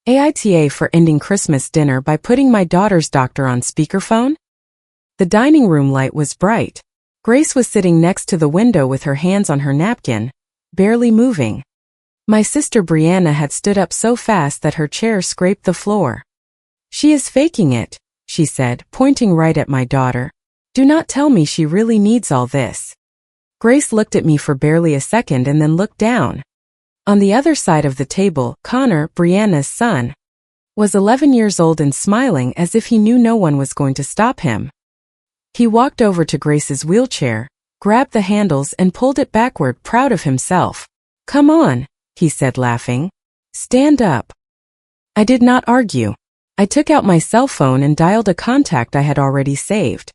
AITA for ending Christmas dinner by putting my daughter's doctor on speakerphone? The dining room light was bright. Grace was sitting next to the window with her hands on her napkin, barely moving. My sister Brianna had stood up so fast that her chair scraped the floor. "She is faking it," she said, pointing right at my daughter. "Do not tell me she really needs all this." Grace looked at me for barely a second and then looked down. On the other side of the table, Connor, Brianna's son, was 11 years old and smiling as if he knew no one was going to stop him. He walked over to Grace's wheelchair, grabbed the handles and pulled it backward, proud of himself. "Come on," he said, laughing. "Stand up." I did not argue. I took out my cell phone and dialed a contact I had already saved.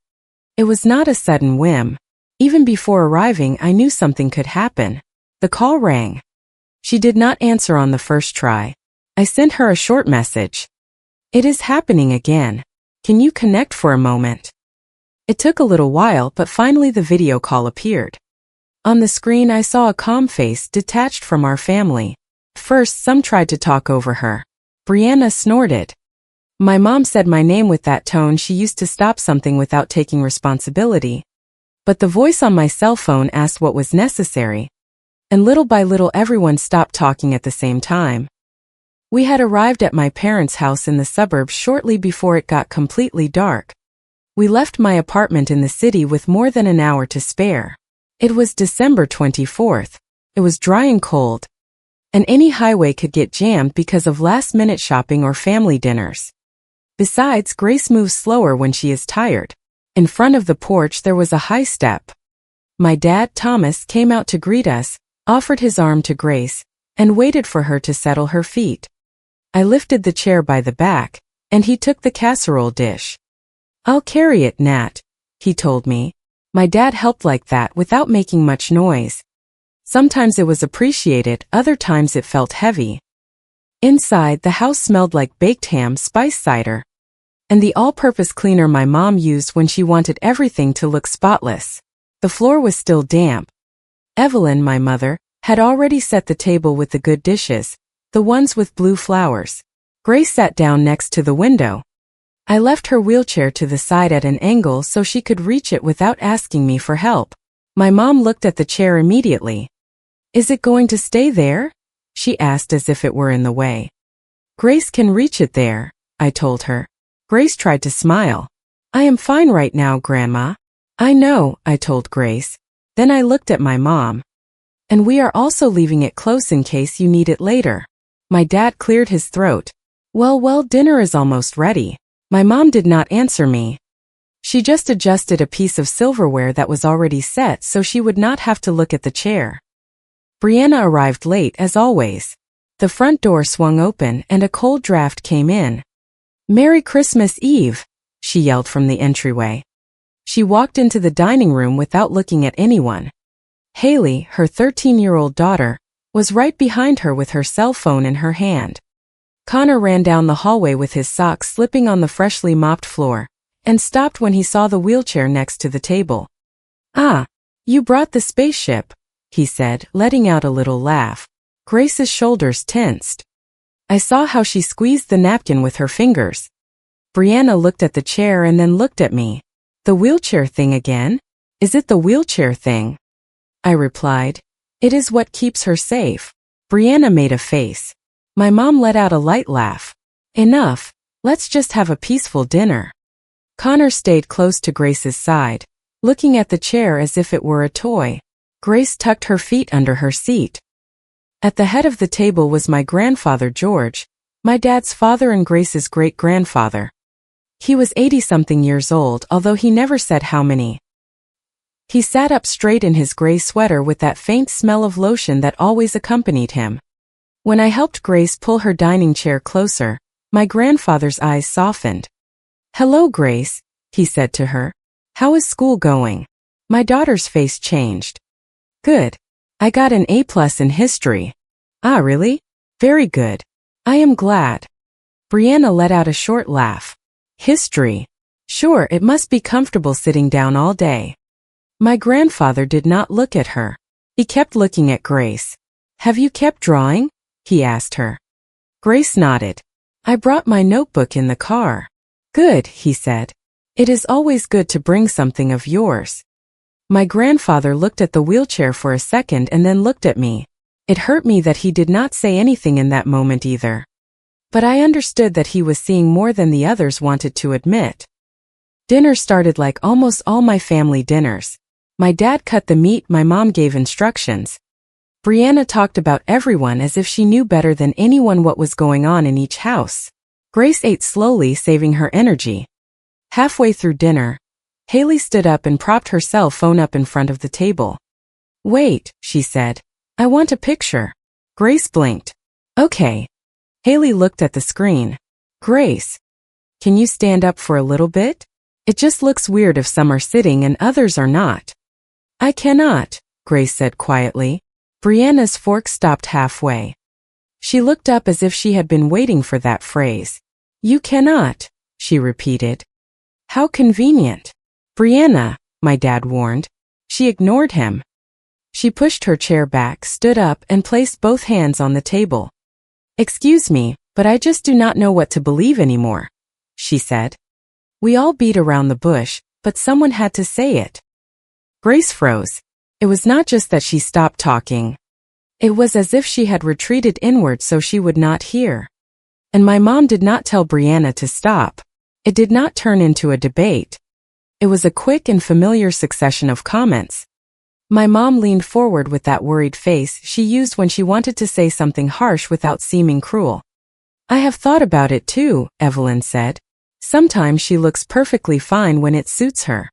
It was not a sudden whim. Even before arriving, I knew something could happen. The call rang. She did not answer on the first try. I sent her a short message. "It is happening again. Can you connect for a moment?" It took a little while, but finally the video call appeared. On the screen I saw a calm face detached from our family. First, some tried to talk over her. Brianna snorted. My mom said my name with that tone she used to stop something without taking responsibility. But the voice on my cell phone asked what was necessary. And little by little everyone stopped talking at the same time. We had arrived at my parents' house in the suburbs shortly before it got completely dark. We left my apartment in the city with more than an hour to spare. It was December 24th. It was dry and cold. And any highway could get jammed because of last-minute shopping or family dinners. Besides, Grace moves slower when she is tired. In front of the porch there was a high step. My dad, Thomas, came out to greet us, offered his arm to Grace, and waited for her to settle her feet. I lifted the chair by the back, and he took the casserole dish. "I'll carry it, Nat," he told me. My dad helped like that without making much noise. Sometimes it was appreciated, other times it felt heavy. Inside, the house smelled like baked ham, spice cider, and the all-purpose cleaner my mom used when she wanted everything to look spotless. The floor was still damp. Evelyn, my mother, had already set the table with the good dishes, the ones with blue flowers. Grace sat down next to the window. I left her wheelchair to the side at an angle so she could reach it without asking me for help. My mom looked at the chair immediately. "Is it going to stay there?" she asked as if it were in the way. "Grace can reach it there," I told her. Grace tried to smile. "I am fine right now, Grandma." "I know," I told Grace. Then I looked at my mom. "And we are also leaving it close in case you need it later." My dad cleared his throat. Well, dinner is almost ready." My mom did not answer me. She just adjusted a piece of silverware that was already set so she would not have to look at the chair. Brianna arrived late as always. The front door swung open and a cold draft came in. "Merry Christmas Eve," she yelled from the entryway. She walked into the dining room without looking at anyone. Haley, her 13-year-old daughter, was right behind her with her cell phone in her hand. Connor ran down the hallway with his socks slipping on the freshly mopped floor, and stopped when he saw the wheelchair next to the table. "Ah, you brought the spaceship," he said, letting out a little laugh. Grace's shoulders tensed. I saw how she squeezed the napkin with her fingers. Brianna looked at the chair and then looked at me. "The wheelchair thing again? Is it the wheelchair thing?" I replied. "It is what keeps her safe." Brianna made a face. My mom let out a light laugh. "Enough, let's just have a peaceful dinner." Connor stayed close to Grace's side, looking at the chair as if it were a toy. Grace tucked her feet under her seat. At the head of the table was my grandfather George, my dad's father and Grace's great-grandfather. He was 80-something years old, although he never said how many. He sat up straight in his gray sweater with that faint smell of lotion that always accompanied him. When I helped Grace pull her dining chair closer, my grandfather's eyes softened. "Hello, Grace," he said to her. "How is school going?" My daughter's face changed. "Good. I got an A+ in history." "Ah, really? Very good. I am glad." Brianna let out a short laugh. "History? Sure, it must be comfortable sitting down all day." My grandfather did not look at her. He kept looking at Grace. "Have you kept drawing?" he asked her. Grace nodded. I brought my notebook in the car. Good, he said. It is always good to bring something of yours. My grandfather looked at the wheelchair for a second and then looked at me. It hurt me that he did not say anything in that moment either. But I understood that he was seeing more than the others wanted to admit. Dinner started like almost all my family dinners. My dad cut the meat, my mom gave instructions. Brianna talked about everyone as if she knew better than anyone what was going on in each house. Grace ate slowly, saving her energy. Halfway through dinner, Haley stood up and propped her cell phone up in front of the table. Wait, she said. I want a picture. Grace blinked. Okay. Haley looked at the screen. Grace, can you stand up for a little bit? It just looks weird if some are sitting and others are not. I cannot, Grace said quietly. Brianna's fork stopped halfway. She looked up as if she had been waiting for that phrase. You cannot, she repeated. How convenient. Brianna, my dad warned. She ignored him. She pushed her chair back, stood up, and placed both hands on the table. Excuse me, but I just do not know what to believe anymore, she said. We all beat around the bush, but someone had to say it. Grace froze. It was not just that she stopped talking. It was as if she had retreated inward so she would not hear. And my mom did not tell Brianna to stop. It did not turn into a debate. It was a quick and familiar succession of comments. My mom leaned forward with that worried face she used when she wanted to say something harsh without seeming cruel. I have thought about it too, Evelyn said. Sometimes she looks perfectly fine when it suits her.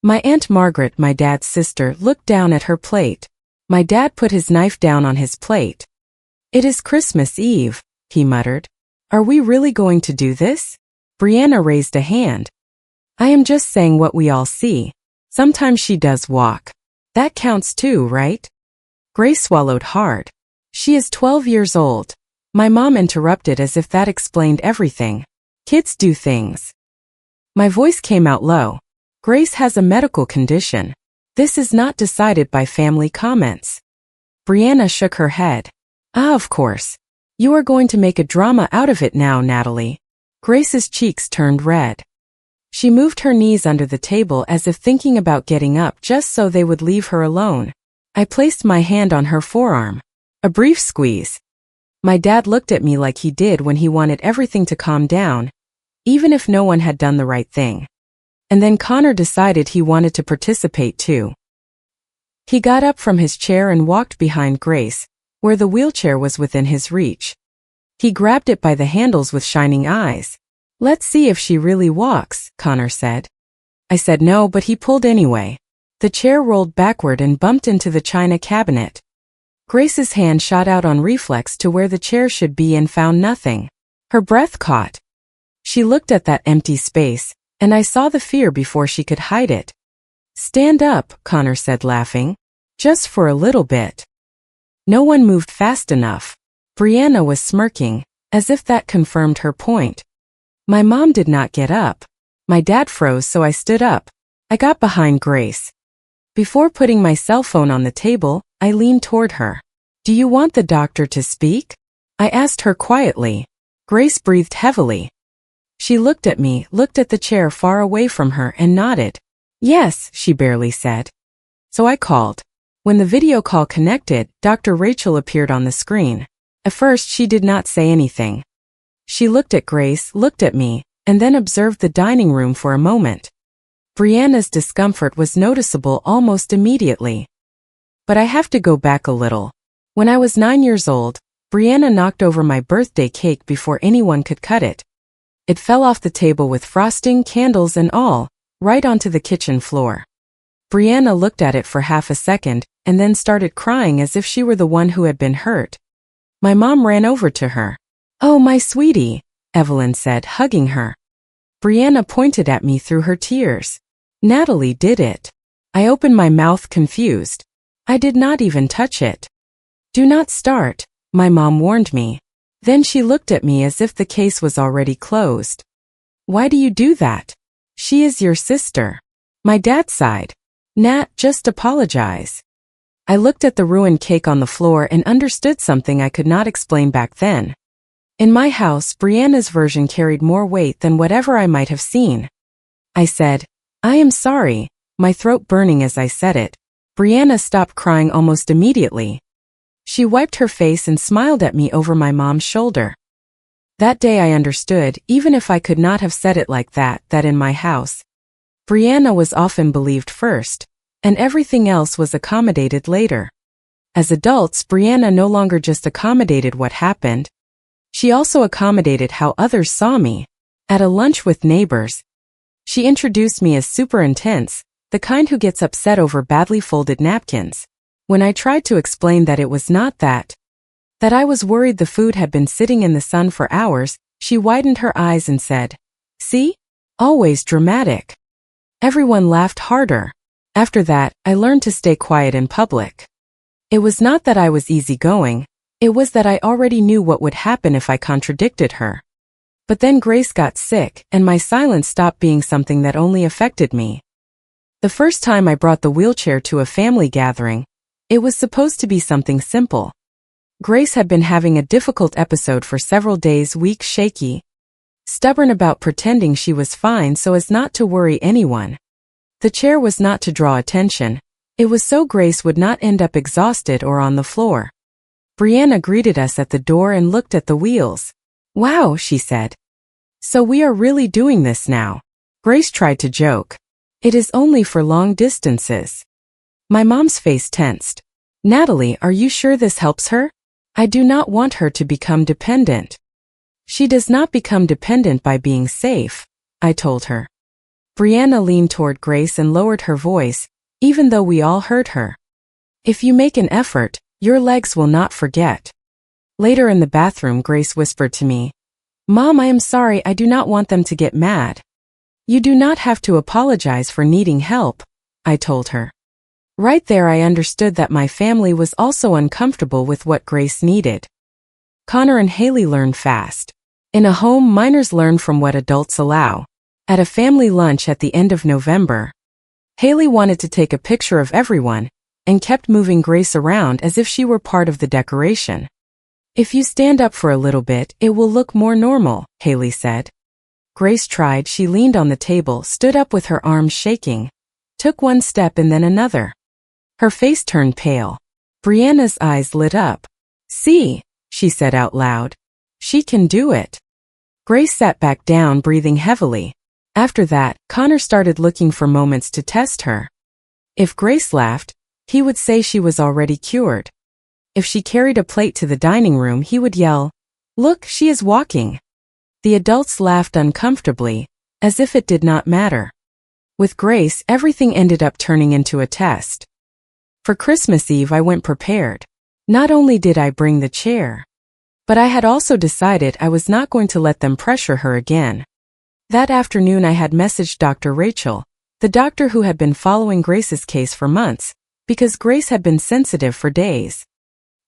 My Aunt Margaret, my dad's sister, looked down at her plate. My dad put his knife down on his plate. It is Christmas Eve, he muttered. Are we really going to do this? Brianna raised a hand. I am just saying what we all see. Sometimes she does walk. That counts too, right? Grace swallowed hard. She is 12 years old. My mom interrupted as if that explained everything. Kids do things. My voice came out low. Grace has a medical condition. This is not decided by family comments. Brianna shook her head. Ah, of course. You are going to make a drama out of it now, Natalie. Grace's cheeks turned red. She moved her knees under the table as if thinking about getting up just so they would leave her alone. I placed my hand on her forearm. A brief squeeze. My dad looked at me like he did when he wanted everything to calm down, even if no one had done the right thing. And then Connor decided he wanted to participate too. He got up from his chair and walked behind Grace, where the wheelchair was within his reach. He grabbed it by the handles with shining eyes. Let's see if she really walks, Connor said. I said no, but he pulled anyway. The chair rolled backward and bumped into the china cabinet. Grace's hand shot out on reflex to where the chair should be and found nothing. Her breath caught. She looked at that empty space, and I saw the fear before she could hide it. Stand up, Connor said, laughing. Just for a little bit. No one moved fast enough. Brianna was smirking, as if that confirmed her point. My mom did not get up. My dad froze, so I stood up. I got behind Grace. Before putting my cell phone on the table, I leaned toward her. Do you want the doctor to speak? I asked her quietly. Grace breathed heavily. She looked at me, looked at the chair far away from her, and nodded. Yes, she barely said. So I called. When the video call connected, Dr. Rachel appeared on the screen. At first, she did not say anything. She looked at Grace, looked at me, and then observed the dining room for a moment. Brianna's discomfort was noticeable almost immediately. But I have to go back a little. When I was 9 years old, Brianna knocked over my birthday cake before anyone could cut it. It fell off the table with frosting, candles, and all, right onto the kitchen floor. Brianna looked at it for half a second, and then started crying as if she were the one who had been hurt. My mom ran over to her. Oh, my sweetie, Evelyn said, hugging her. Brianna pointed at me through her tears. Natalie did it. I opened my mouth confused. I did not even touch it. Do not start, my mom warned me. Then she looked at me as if the case was already closed. Why do you do that? She is your sister. My dad sighed. Nat, just apologize. I looked at the ruined cake on the floor and understood something I could not explain back then. In my house, Brianna's version carried more weight than whatever I might have seen. I said, "I am sorry," my throat burning as I said it. Brianna stopped crying almost immediately. She wiped her face and smiled at me over my mom's shoulder. That day I understood, even if I could not have said it like that in my house, Brianna was often believed first, and everything else was accommodated later. As adults, Brianna no longer just accommodated what happened. She also accommodated how others saw me. At a lunch with neighbors, she introduced me as super intense, the kind who gets upset over badly folded napkins. When I tried to explain that it was not that I was worried the food had been sitting in the sun for hours, she widened her eyes and said, "See? Always dramatic." Everyone laughed harder. After that, I learned to stay quiet in public. It was not that I was easygoing, it was that I already knew what would happen if I contradicted her. But then Grace got sick, and my silence stopped being something that only affected me. The first time I brought the wheelchair to a family gathering, it was supposed to be something simple. Grace had been having a difficult episode for several days, weak, shaky, stubborn about pretending she was fine so as not to worry anyone. The chair was not to draw attention, it was so Grace would not end up exhausted or on the floor. Brianna greeted us at the door and looked at the wheels. "Wow," she said. "So we are really doing this now." Grace tried to joke. "It is only for long distances." My mom's face tensed. "Natalie, are you sure this helps her? I do not want her to become dependent." "She does not become dependent by being safe," I told her. Brianna leaned toward Grace and lowered her voice, even though we all heard her. "If you make an effort, your legs will not forget." Later in the bathroom, Grace whispered to me, "Mom, I am sorry, I do not want them to get mad." "You do not have to apologize for needing help," I told her. Right there I understood that my family was also uncomfortable with what Grace needed. Connor and Haley learned fast. In a home, minors learn from what adults allow. At a family lunch at the end of November, Haley wanted to take a picture of everyone, and kept moving Grace around as if she were part of the decoration. "If you stand up for a little bit, it will look more normal," Haley said. Grace tried. She leaned on the table, stood up with her arms shaking, took one step and then another. Her face turned pale. Brianna's eyes lit up. "See," she said out loud. "She can do it." Grace sat back down, breathing heavily. After that, Connor started looking for moments to test her. If Grace laughed, he would say she was already cured. If she carried a plate to the dining room, he would yell, "Look, she is walking." The adults laughed uncomfortably, as if it did not matter. With Grace, everything ended up turning into a test. For Christmas Eve, I went prepared. Not only did I bring the chair, but I had also decided I was not going to let them pressure her again. That afternoon I had messaged Dr. Rachel, the doctor who had been following Grace's case for months, because Grace had been sensitive for days.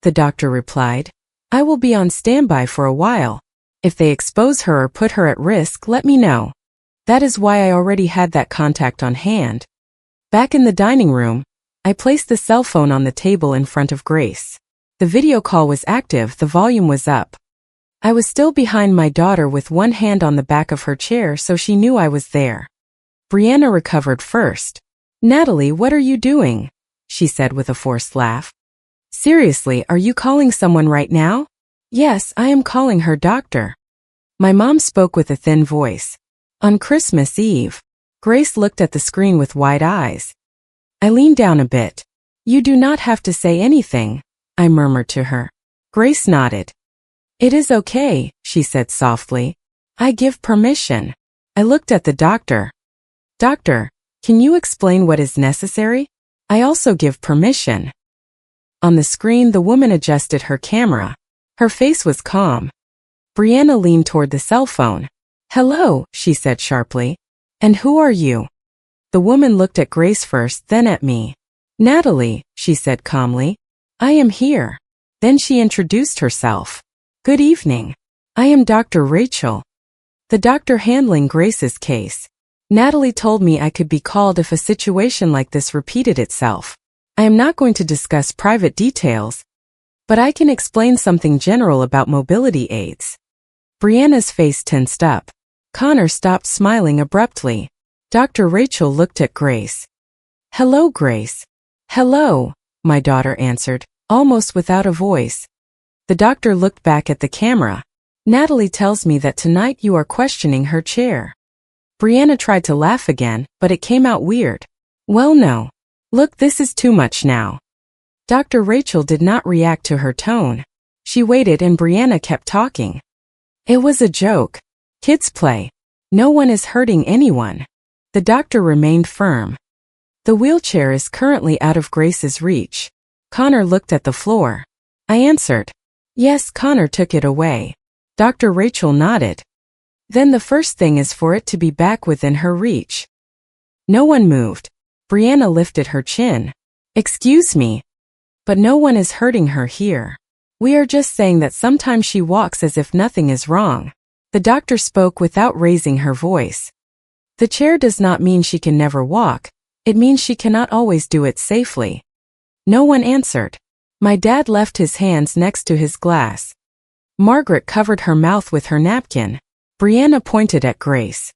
The doctor replied, "I will be on standby for a while. If they expose her or put her at risk, let me know." That is why I already had that contact on hand. Back in the dining room, I placed the cell phone on the table in front of Grace. The video call was active, the volume was up. I was still behind my daughter with one hand on the back of her chair so she knew I was there. Brianna recovered first. "Natalie, what are you doing?" she said with a forced laugh. "Seriously, are you calling someone right now?" "Yes, I am calling her doctor." My mom spoke with a thin voice. "On Christmas Eve." Grace looked at the screen with wide eyes. I leaned down a bit. "You do not have to say anything," I murmured to her. Grace nodded. "It is okay," she said softly. "I give permission." I looked at the doctor. "Doctor, can you explain what is necessary?" "I also give permission." On the screen, the woman adjusted her camera. Her face was calm. Brianna leaned toward the cell phone. "Hello," she said sharply. "And who are you?" The woman looked at Grace first, then at me. "Natalie," she said calmly. "I am here." Then she introduced herself. "Good evening. I am Dr. Rachel, the doctor handling Grace's case. Natalie told me I could be called if a situation like this repeated itself. I am not going to discuss private details, but I can explain something general about mobility aids. Brianna's face tensed up. Connor stopped smiling abruptly. Dr. Rachel looked at Grace. "Hello, Grace." "Hello," my daughter answered, almost without a voice. The doctor looked back at the camera. "Natalie tells me that tonight you are questioning her chair." Brianna tried to laugh again, but it came out weird. "Well, no. Look, this is too much now." Dr. Rachel did not react to her tone. She waited and Brianna kept talking. "It was a joke. Kids play. No one is hurting anyone." The doctor remained firm. "The wheelchair is currently out of Grace's reach." Connor looked at the floor. I answered. "Yes, Connor took it away." Dr. Rachel nodded. "Then the first thing is for it to be back within her reach." No one moved. Brianna lifted her chin. "Excuse me. But no one is hurting her here. We are just saying that sometimes she walks as if nothing is wrong." The doctor spoke without raising her voice. "The chair does not mean she can never walk. It means she cannot always do it safely." No one answered. My dad left his hands next to his glass. Margaret covered her mouth with her napkin. Brianna pointed at Grace.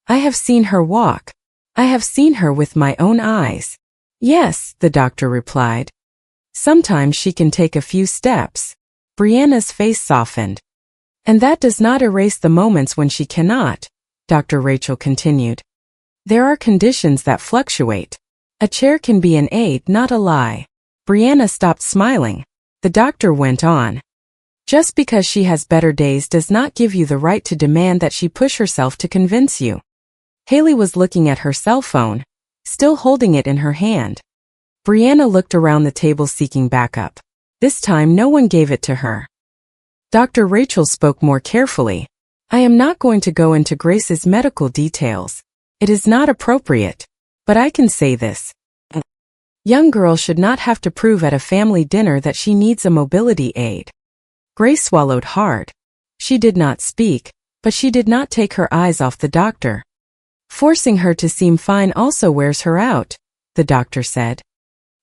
"I have seen her walk. I have seen her with my own eyes." "Yes," the doctor replied. "Sometimes she can take a few steps." Brianna's face softened. "And that does not erase the moments when she cannot," Dr. Rachel continued. "There are conditions that fluctuate. A chair can be an aid, not a lie." Brianna stopped smiling. The doctor went on. "Just because she has better days does not give you the right to demand that she push herself to convince you." Haley was looking at her cell phone, still holding it in her hand. Brianna looked around the table seeking backup. This time no one gave it to her. Dr. Rachel spoke more carefully. "I am not going to go into Grace's medical details. It is not appropriate. But I can say this. A young girl should not have to prove at a family dinner that she needs a mobility aid." Grace swallowed hard. She did not speak, but she did not take her eyes off the doctor. "Forcing her to seem fine also wears her out," the doctor said.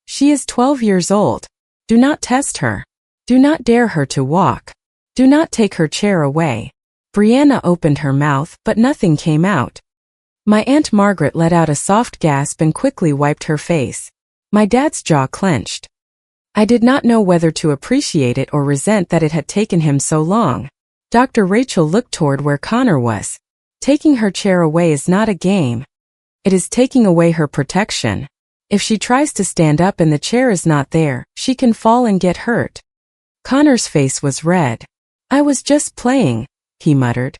"She is 12 years old. Do not test her. Do not dare her to walk. Do not take her chair away." Brianna opened her mouth, but nothing came out. My Aunt Margaret let out a soft gasp and quickly wiped her face. My dad's jaw clenched. I did not know whether to appreciate it or resent that it had taken him so long. Dr. Rachel looked toward where Connor was. Taking her chair away is not a game. It is taking away her protection. If she tries to stand up and the chair is not there, she can fall and get hurt. Connor's face was red. "I was just playing," he muttered.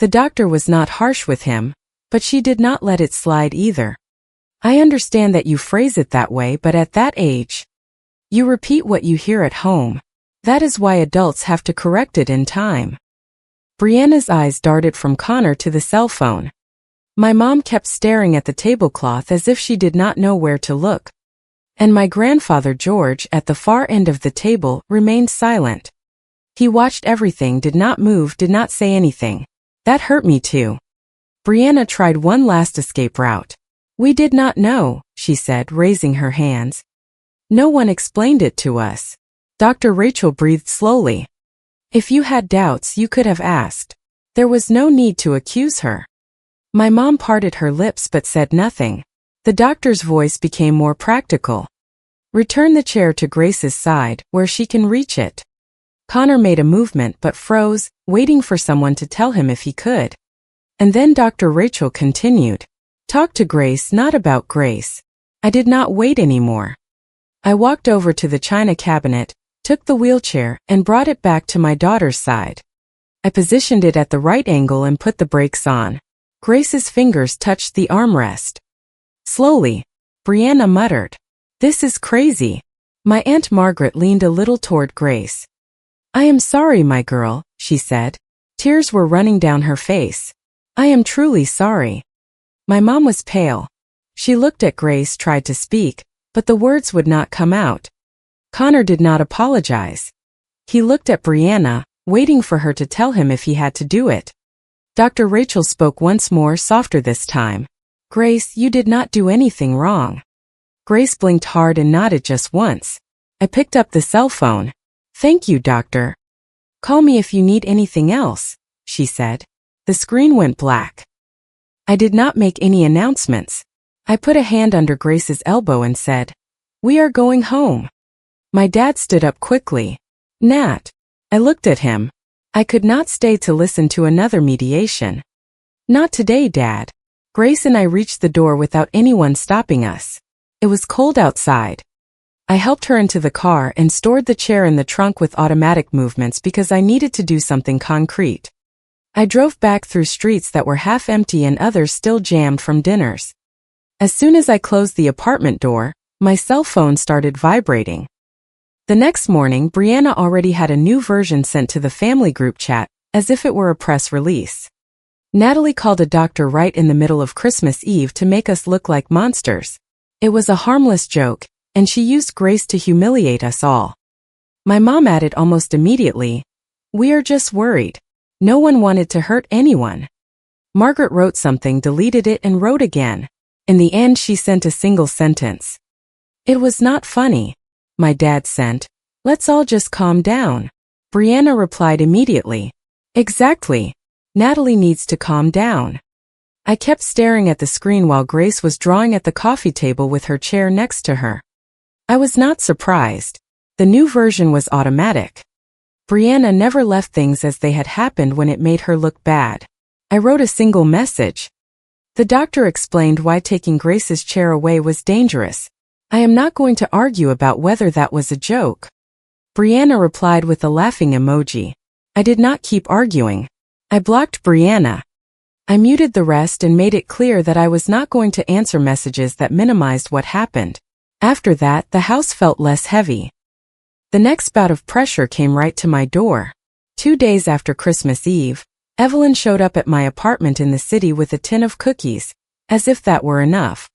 The doctor was not harsh with him, but she did not let it slide either. "I understand that you phrase it that way, but at that age, you repeat what you hear at home. That is why adults have to correct it in time." Brianna's eyes darted from Connor to the cell phone. My mom kept staring at the tablecloth as if she did not know where to look. And my grandfather George, at the far end of the table, remained silent. He watched everything, did not move, did not say anything. That hurt me too. Brianna tried one last escape route. "We did not know," she said, raising her hands. "No one explained it to us." Dr. Rachel breathed slowly. "If you had doubts, you could have asked. There was no need to accuse her." My mom parted her lips but said nothing. The doctor's voice became more practical. "Return the chair to Grace's side, where she can reach it." Connor made a movement but froze, waiting for someone to tell him if he could. And then Dr. Rachel continued. "Talk to Grace, not about Grace." I did not wait anymore. I walked over to the china cabinet, took the wheelchair, and brought it back to my daughter's side. I positioned it at the right angle and put the brakes on. Grace's fingers touched the armrest. Slowly, Brianna muttered, "This is crazy." My Aunt Margaret leaned a little toward Grace. "I am sorry, my girl," she said. Tears were running down her face. "I am truly sorry." My mom was pale. She looked at Grace, tried to speak, but the words would not come out. Connor did not apologize. He looked at Brianna, waiting for her to tell him if he had to do it. Dr. Rachel spoke once more, softer this time. "Grace, you did not do anything wrong." Grace blinked hard and nodded just once. I picked up the cell phone. "Thank you, doctor. Call me if you need anything else," she said. The screen went black. I did not make any announcements. I put a hand under Grace's elbow and said, "We are going home." My dad stood up quickly. "Nat." I looked at him. I could not stay to listen to another mediation. "Not today, Dad." Grace and I reached the door without anyone stopping us. It was cold outside. I helped her into the car and stored the chair in the trunk with automatic movements because I needed to do something concrete. I drove back through streets that were half empty and others still jammed from dinners. As soon as I closed the apartment door, my cell phone started vibrating. The next morning, Brianna already had a new version sent to the family group chat, as if it were a press release. Natalie called a doctor right in the middle of Christmas Eve to make us look like monsters. It was a harmless joke, and she used Grace to humiliate us all. My mom added almost immediately, "We are just worried. No one wanted to hurt anyone." Margaret wrote something, deleted it, and wrote again. In the end, she sent a single sentence. "It was not funny." My dad sent, "Let's all just calm down." Brianna replied immediately, "Exactly. Natalie needs to calm down." I kept staring at the screen while Grace was drawing at the coffee table with her chair next to her. I was not surprised. The new version was automatic. Brianna never left things as they had happened when it made her look bad. I wrote a single message. The doctor explained why taking Grace's chair away was dangerous. I am not going to argue about whether that was a joke. Brianna replied with a laughing emoji. I did not keep arguing. I blocked Brianna. I muted the rest and made it clear that I was not going to answer messages that minimized what happened. After that, the house felt less heavy. The next bout of pressure came right to my door. 2 days after Christmas Eve, Evelyn showed up at my apartment in the city with a tin of cookies, as if that were enough.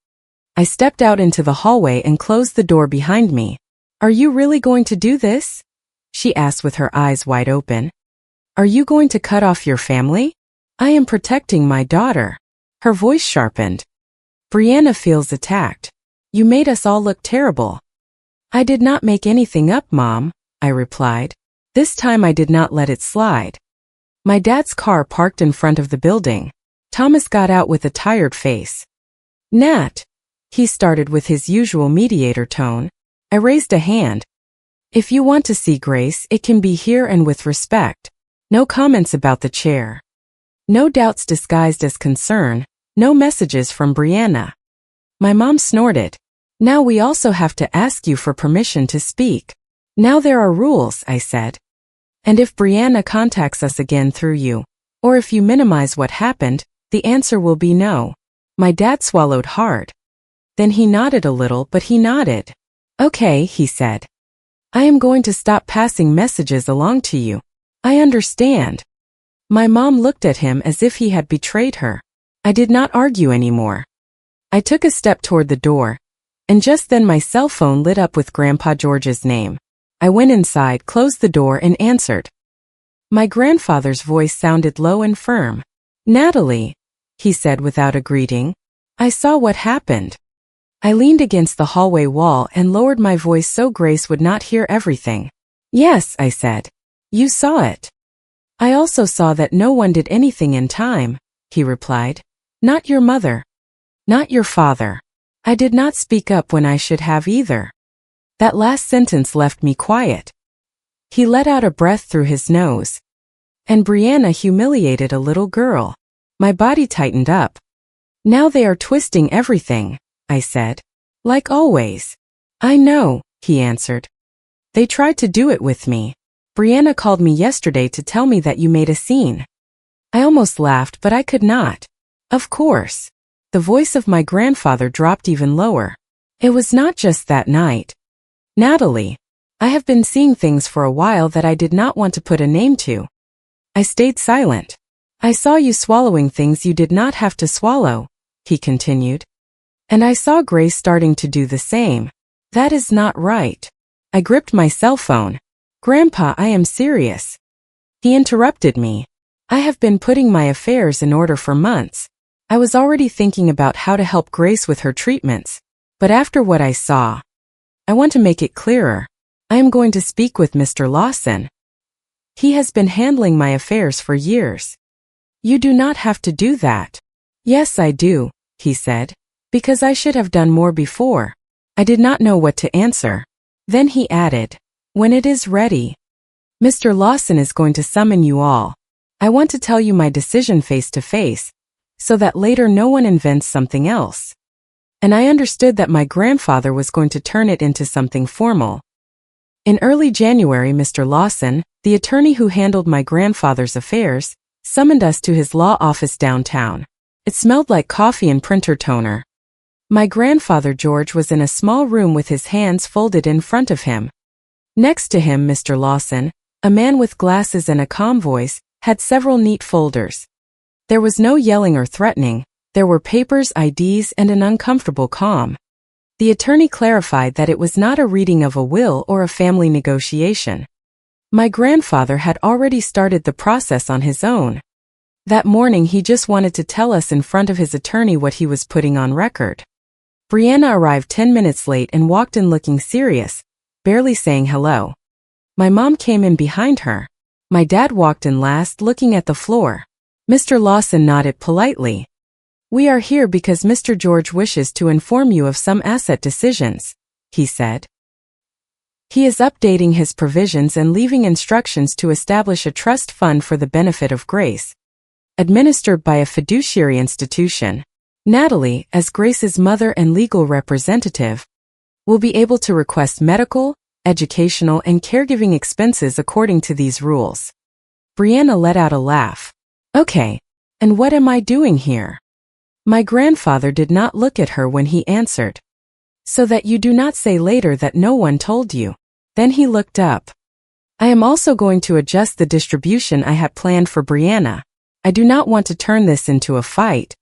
I stepped out into the hallway and closed the door behind me. "Are you really going to do this?" she asked with her eyes wide open. "Are you going to cut off your family?" "I am protecting my daughter." Her voice sharpened. "Brianna feels attacked. You made us all look terrible." "I did not make anything up, Mom," I replied. This time I did not let it slide. My dad's car parked in front of the building. Thomas got out with a tired face. "Nat," he started with his usual mediator tone. I raised a hand. "If you want to see Grace, it can be here and with respect. No comments about the chair. No doubts disguised as concern. No messages from Brianna." My mom snorted. "Now we also have to ask you for permission to speak." "Now there are rules," I said. "And if Brianna contacts us again through you, or if you minimize what happened, the answer will be no." My dad swallowed hard. Then he nodded a little, but he nodded. "Okay," he said. "I am going to stop passing messages along to you. I understand." My mom looked at him as if he had betrayed her. I did not argue anymore. I took a step toward the door, and just then my cell phone lit up with Grandpa George's name. I went inside, closed the door, and answered. My grandfather's voice sounded low and firm. "Natalie," he said without a greeting. I saw what happened. I leaned against the hallway wall and lowered my voice so Grace would not hear everything. "Yes," I said. "You saw it." "I also saw that no one did anything in time," he replied. "Not your mother. Not your father. I did not speak up when I should have either." That last sentence left me quiet. He let out a breath through his nose. "And Brianna humiliated a little girl." My body tightened up. "Now they are twisting everything," I said. "Like always." "I know," he answered. "They tried to do it with me. Brianna called me yesterday to tell me that you made a scene." I almost laughed, but I could not. "Of course." The voice of my grandfather dropped even lower. "It was not just that night. Natalie, I have been seeing things for a while that I did not want to put a name to." I stayed silent. "I saw you swallowing things you did not have to swallow," he continued. "And I saw Grace starting to do the same. That is not right." I gripped my cell phone. "Grandpa, I am serious." He interrupted me. "I have been putting my affairs in order for months. I was already thinking about how to help Grace with her treatments. But after what I saw, I want to make it clearer. I am going to speak with Mr. Lawson. He has been handling my affairs for years. You do not have to do that. Yes, I do, he said, because I should have done more before. I did not know what to answer. Then he added, when it is ready, Mr. Lawson is going to summon you all. I want to tell you my decision face to face, so that later no one invents something else. And I understood that my grandfather was going to turn it into something formal. In early January, Mr. Lawson, the attorney who handled my grandfather's affairs, summoned us to his law office downtown. It smelled like coffee and printer toner. My grandfather George was in a small room with his hands folded in front of him. Next to him, Mr. Lawson, a man with glasses and a calm voice, had several neat folders. There was no yelling or threatening. There were papers, IDs, and an uncomfortable calm. The attorney clarified that it was not a reading of a will or a family negotiation. My grandfather had already started the process on his own. That morning he just wanted to tell us in front of his attorney what he was putting on record. Brianna arrived 10 minutes late and walked in looking serious, barely saying hello. My mom came in behind her. My dad walked in last, looking at the floor. Mr. Lawson nodded politely. We are here because Mr. George wishes to inform you of some asset decisions, he said. He is updating his provisions and leaving instructions to establish a trust fund for the benefit of Grace, administered by a fiduciary institution. Natalie, as Grace's mother and legal representative, will be able to request medical, educational, and caregiving expenses according to these rules. Brianna let out a laugh. Okay, and what am I doing here? My grandfather did not look at her when he answered. So that you do not say later that no one told you. Then he looked up. I am also going to adjust the distribution I had planned for Brianna. I do not want to turn this into a fight.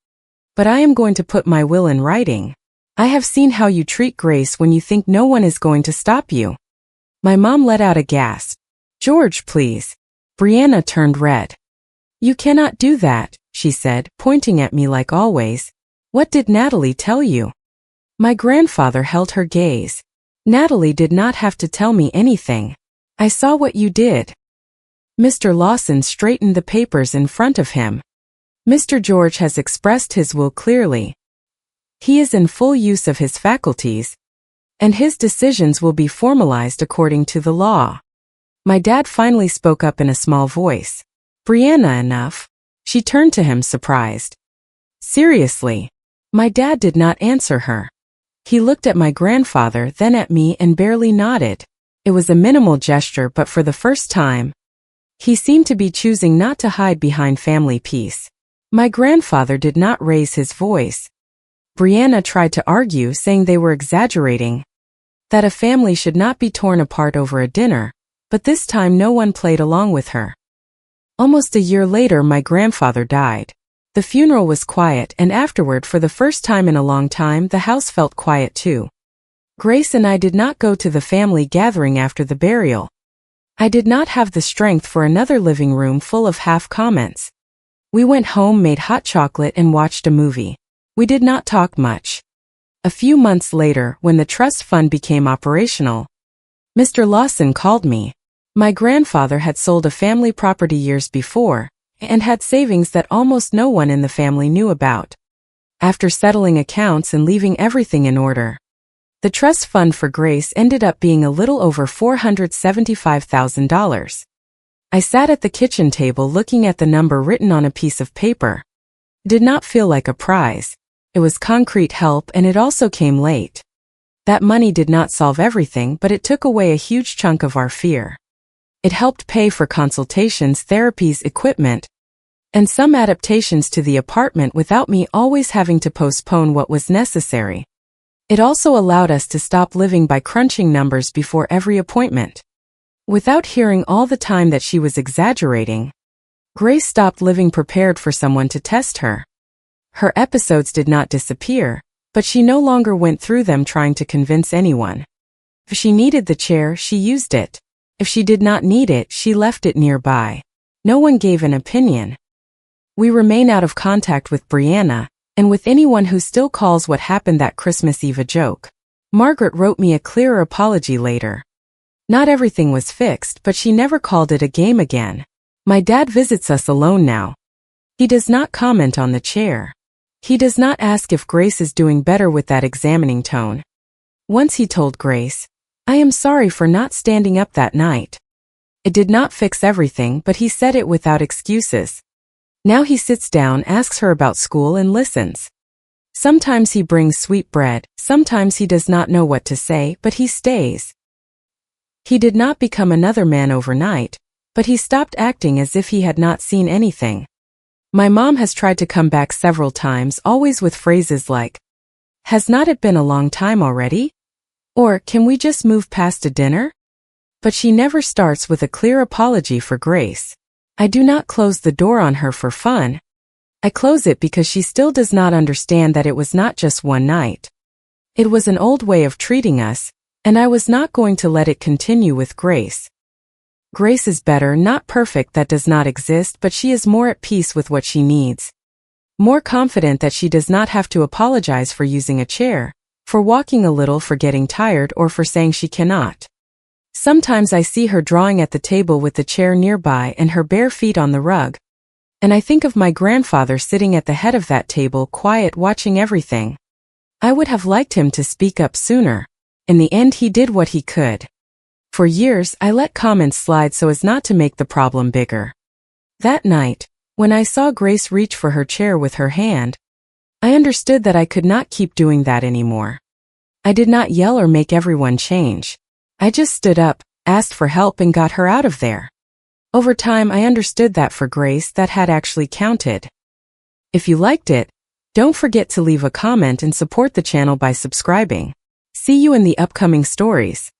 But I am going to put my will in writing. I have seen how you treat Grace when you think no one is going to stop you. My mom let out a gasp. George, please. Brianna turned red. You cannot do that, she said, pointing at me like always. What did Natalie tell you? My grandfather held her gaze. Natalie did not have to tell me anything. I saw what you did. Mr. Lawson straightened the papers in front of him. Mr. George has expressed his will clearly. He is in full use of his faculties, and his decisions will be formalized according to the law. My dad finally spoke up in a small voice. Brianna, enough. She turned to him, surprised. Seriously? My dad did not answer her. He looked at my grandfather, then at me, and barely nodded. It was a minimal gesture, but for the first time, he seemed to be choosing not to hide behind family peace. My grandfather did not raise his voice. Brianna tried to argue, saying they were exaggerating, that a family should not be torn apart over a dinner, but this time no one played along with her. Almost a year later, my grandfather died. The funeral was quiet, and afterward, for the first time in a long time, the house felt quiet too. Grace and I did not go to the family gathering after the burial. I did not have the strength for another living room full of half comments. We went home, made hot chocolate, and watched a movie. We did not talk much. A few months later, when the trust fund became operational, Mr. Lawson called me. My grandfather had sold a family property years before, and had savings that almost no one in the family knew about. After settling accounts and leaving everything in order, the trust fund for Grace ended up being a little over $475,000. I sat at the kitchen table looking at the number written on a piece of paper. It did not feel like a prize. It was concrete help, and it also came late. That money did not solve everything, but it took away a huge chunk of our fear. It helped pay for consultations, therapies, equipment, and some adaptations to the apartment without me always having to postpone what was necessary. It also allowed us to stop living by crunching numbers before every appointment. Without hearing all the time that she was exaggerating, Grace stopped living prepared for someone to test her. Her episodes did not disappear, but she no longer went through them trying to convince anyone. If she needed the chair, she used it. If she did not need it, she left it nearby. No one gave an opinion. We remain out of contact with Brianna, and with anyone who still calls what happened that Christmas Eve a joke. Margaret wrote me a clearer apology later. Not everything was fixed, but she never called it a game again. My dad visits us alone now. He does not comment on the chair. He does not ask if Grace is doing better with that examining tone. Once he told Grace, "I am sorry for not standing up that night." It did not fix everything, but he said it without excuses. Now he sits down, asks her about school, and listens. Sometimes he brings sweet bread, sometimes he does not know what to say, but he stays. He did not become another man overnight, but he stopped acting as if he had not seen anything. My mom has tried to come back several times, always with phrases like, "Has not it been a long time already?" Or, "Can we just move past a dinner?" But she never starts with a clear apology for Grace. I do not close the door on her for fun. I close it because she still does not understand that it was not just one night. It was an old way of treating us, and I was not going to let it continue with Grace. Grace is better, not perfect, that does not exist, but she is more at peace with what she needs. More confident that she does not have to apologize for using a chair, for walking a little, for getting tired, or for saying she cannot. Sometimes I see her drawing at the table with the chair nearby and her bare feet on the rug, and I think of my grandfather sitting at the head of that table, quiet, watching everything. I would have liked him to speak up sooner. In the end, he did what he could. For years, I let comments slide so as not to make the problem bigger. That night, when I saw Grace reach for her chair with her hand, I understood that I could not keep doing that anymore. I did not yell or make everyone change. I just stood up, asked for help, and got her out of there. Over time, I understood that for Grace, that had actually counted. If you liked it, don't forget to leave a comment and support the channel by subscribing. See you in the upcoming stories.